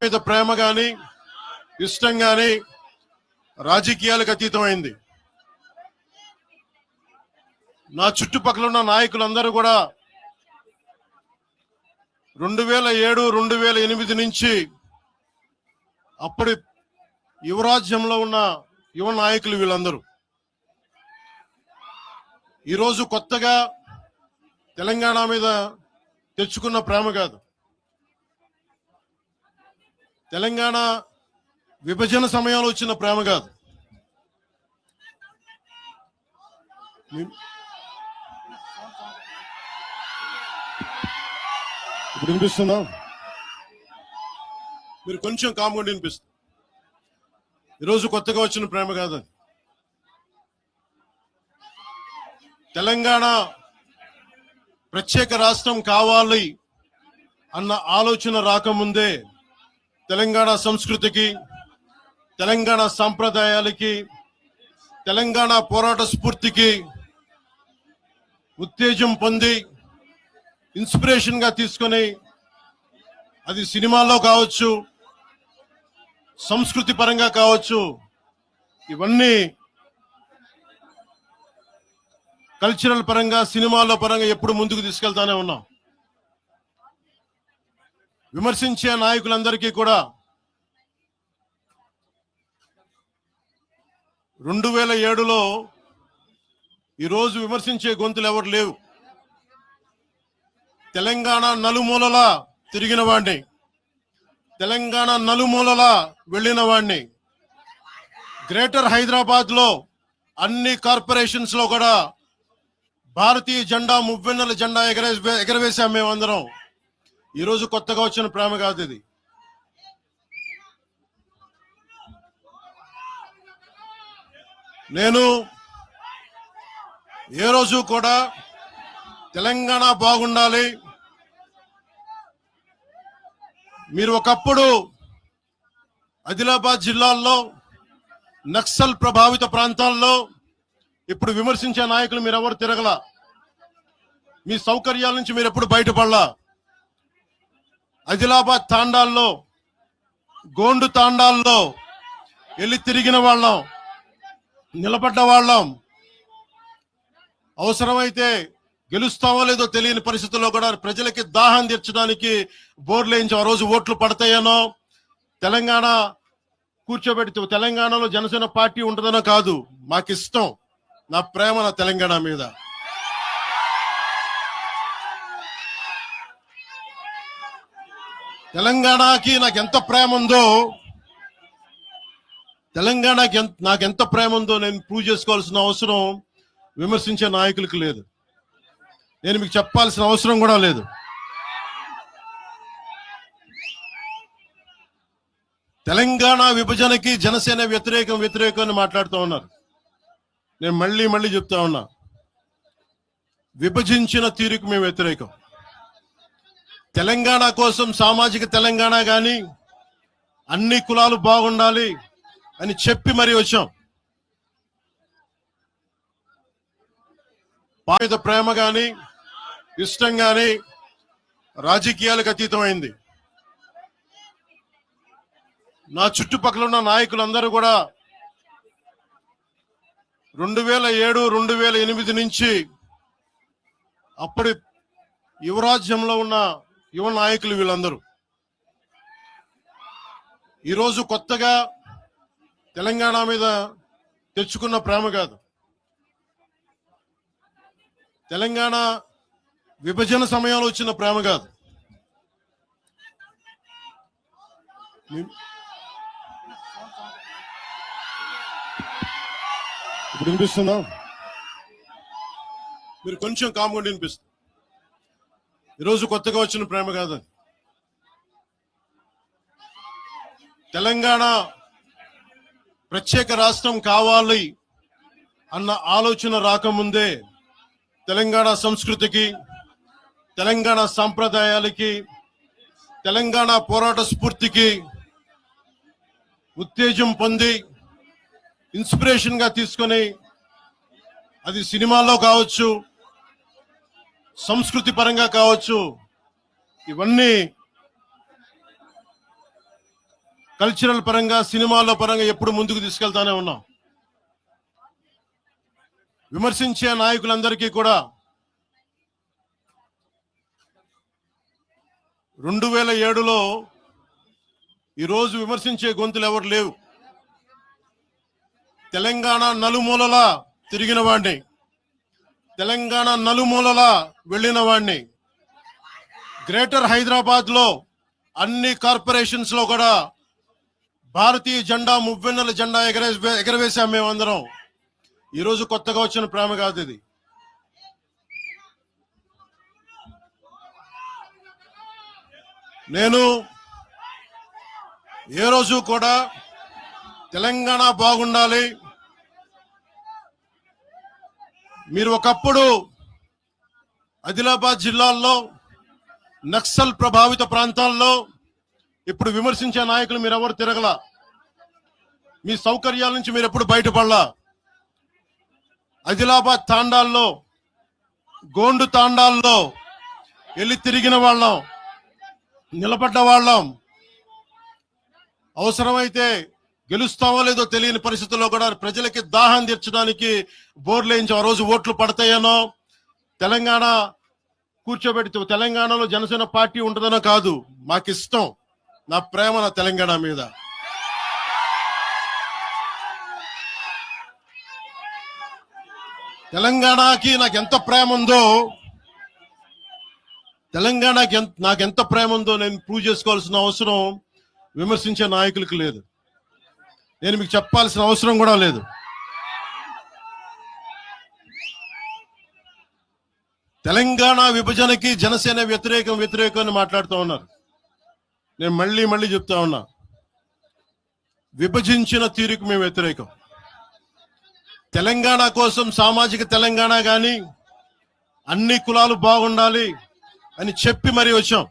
మీద ప్రేమ గాని ఇష్టం గాని రాజకీయాలకు అతీతమైంది. నా చుట్టుపక్కల ఉన్న నాయకులందరూ కూడా 2007, 2008 నుంచి అప్పటి యువరాజ్యంలో ఉన్న యువ నాయకులు వీళ్ళందరూ ఈరోజు కొత్తగా తెలంగాణ మీద తెచ్చుకున్న ప్రేమ కాదు. తెలంగాణ విభజన సమయంలో వచ్చిన ప్రేమ కాదు. ఇప్పుడు వినిపిస్తుందా? మీరు కొంచెం కామ్గా వినిపిస్తుంది. ఈరోజు కొత్తగా వచ్చిన ప్రేమ కాదు. తెలంగాణ ప్రత్యేక రాష్ట్రం కావాలి అన్న ఆలోచన రాకముందే తెలంగాణ సంస్కృతికి, తెలంగాణ సాంప్రదాయాలకి, తెలంగాణ పోరాట స్ఫూర్తికి ఉత్తేజం పొంది ఇన్స్పిరేషన్ గా తీసుకొని అది సినిమాల్లో కావచ్చు, సంస్కృతి పరంగా కావచ్చు, ఇవన్నీ కల్చరల్ పరంగా సినిమాల్లో పరంగా ఎప్పుడు ముందుకు తీసుకెళ్తానే ఉన్నాం. విమర్శించే నాయకులందరికీ కూడా 2007లో ఈరోజు విమర్శించే గొంతులు ఎవరు లేవు. తెలంగాణ నలుమూలలా తిరిగిన వాడిని, తెలంగాణ నలుమూలలా వెళ్ళిన వాడిని, గ్రేటర్ హైదరాబాద్ లో అన్ని కార్పొరేషన్స్ లో కూడా భారతీయ జెండా, మువ్వెన్నెల జెండా ఎగరవేశాం మేమందరం. ఈరోజు కొత్తగా వచ్చిన ప్రేమ కాదు ఇది. నేను ఏ రోజు కూడా తెలంగాణ బాగుండాలి, మీరు ఒకప్పుడు ఆదిలాబాద్ జిల్లాల్లో నక్సల్ ప్రభావిత ప్రాంతాల్లో ఇప్పుడు విమర్శించే నాయకులు మీరెవరు తిరగల. మీ సౌకర్యాల నుంచి మీరు ఎప్పుడు బయటపడలా. ఆదిలాబాద్ తాండాల్లో, గోండు తాండాల్లో వెళ్ళి తిరిగిన వాళ్ళం, నిలబడ్డ వాళ్ళం. అవసరమైతే గెలుస్తామో లేదో తెలియని పరిస్థితుల్లో కూడా ప్రజలకి దాహం తీర్చడానికి బోర్లు వేయించి ఆ రోజు ఓట్లు పడతాయనో, తెలంగాణ కూర్చోబెడితే తెలంగాణలో జనసేన పార్టీ ఉంటుందనో కాదు. మాకు ఇష్టం, నా ప్రేమ నా తెలంగాణ మీద. తెలంగాణకి నాకెంత ప్రేమ ఉందో, తెలంగాణకి నాకెంత ప్రేమ ఉందో నేను ప్రూవ్ చేసుకోవాల్సిన అవసరం విమర్శించే నాయకులకు లేదు. నేను మీకు చెప్పాల్సిన అవసరం కూడా లేదు. తెలంగాణ విభజనకి జనసేన వ్యతిరేకం అని మాట్లాడుతూ ఉన్నారు. నేను మళ్ళీ చెప్తా ఉన్నా, విభజించిన తీరుకు మేము వ్యతిరేకం. తెలంగాణ కోసం సామాజిక తెలంగాణ గాని అన్ని కులాలు బాగుండాలి అని చెప్పి మరీ వచ్చాం. మీద ప్రేమ గాని ఇష్టం గాని రాజకీయాలకు అతీతమైంది. నా చుట్టుపక్కల ఉన్న నాయకులందరూ కూడా 2007, 2008 నుంచి అప్పటి యువరాజ్యంలో ఉన్న యువ నాయకులు వీళ్ళందరూ ఈరోజు కొత్తగా తెలంగాణ మీద తెచ్చుకున్న ప్రేమ కాదు. తెలంగాణ విభజన సమయంలో వచ్చిన ప్రేమ కాదు. ఇప్పుడు వినిపిస్తుందా? మీరు కొంచెం కామ్గా వినిపిస్తుంది. ఈరోజు కొత్తగా వచ్చిన ప్రేమ కాదు. తెలంగాణ ప్రత్యేక రాష్ట్రం కావాలి అన్న ఆలోచన రాకముందే తెలంగాణ సంస్కృతికి, తెలంగాణ సాంప్రదాయాలకి, తెలంగాణ పోరాట స్ఫూర్తికి ఉత్తేజం పొంది ఇన్స్పిరేషన్ గా తీసుకొని అది సినిమాల్లో కావచ్చు, సంస్కృతి పరంగా కావచ్చు, ఇవన్నీ కల్చరల్ పరంగా, సినిమాల పరంగా ఎప్పుడు ముందుకు తీసుకెళ్తానే ఉన్నాం. విమర్శించే నాయకులందరికీ కూడా 2007లో ఈరోజు విమర్శించే గొంతులు ఎవరు లేవు. తెలంగాణ నలుమూలలా తిరిగిన వాడిని, తెలంగాణ నలుమూలలా వెళ్ళిన వాడిని. గ్రేటర్ హైదరాబాద్ లో అన్ని కార్పొరేషన్స్ లో కూడా భారతీయ జెండా, మువ్వెన్నెల జెండా ఎగరవేశాం మేమందరం. ఈరోజు కొత్తగా వచ్చిన ప్రేమ కాదు ఇది. నేను ఏ రోజు కూడా తెలంగాణ బాగుండాలి, మీరు ఒకప్పుడు ఆదిలాబాద్ జిల్లాల్లో నక్సల్ ప్రభావిత ప్రాంతాల్లో ఇప్పుడు విమర్శించే నాయకులు మీరెవరు తిరగల. మీ సౌకర్యాల నుంచి మీరు ఎప్పుడు బయటపడలా. ఆదిలాబాద్ తాండాల్లో, గోండు తాండాల్లో వెళ్ళి తిరిగిన వాళ్ళం, నిలబడ్డ వాళ్ళం. అవసరమైతే గెలుస్తామో లేదో తెలియని పరిస్థితుల్లో కూడా ప్రజలకి దాహం తీర్చడానికి బోర్లేయించి ఆ రోజు ఓట్లు పడతాయనో, తెలంగాణ కూర్చోబెడితే తెలంగాణలో జనసేన పార్టీ ఉంటుందనో కాదు. మాకు ఇష్టం, నా ప్రేమ నా తెలంగాణ మీద. తెలంగాణకి నాకెంత ప్రేమ ఉందో, తెలంగాణకి నాకెంత ప్రేమ ఉందో నేను ప్రూవ్ చేసుకోవాల్సిన అవసరం విమర్శించే నాయకులకు లేదు. నేను మీకు చెప్పాల్సిన అవసరం కూడా లేదు. తెలంగాణ విభజనకి జనసేన వ్యతిరేకం అని మాట్లాడుతూ ఉన్నారు. నేను మళ్ళీ చెప్తా ఉన్నా, విభజించిన తీరుకు మేము వ్యతిరేకం. తెలంగాణ కోసం సామాజిక తెలంగాణ కానీ అన్ని కులాలు బాగుండాలి అని చెప్పి మరీ వచ్చాం.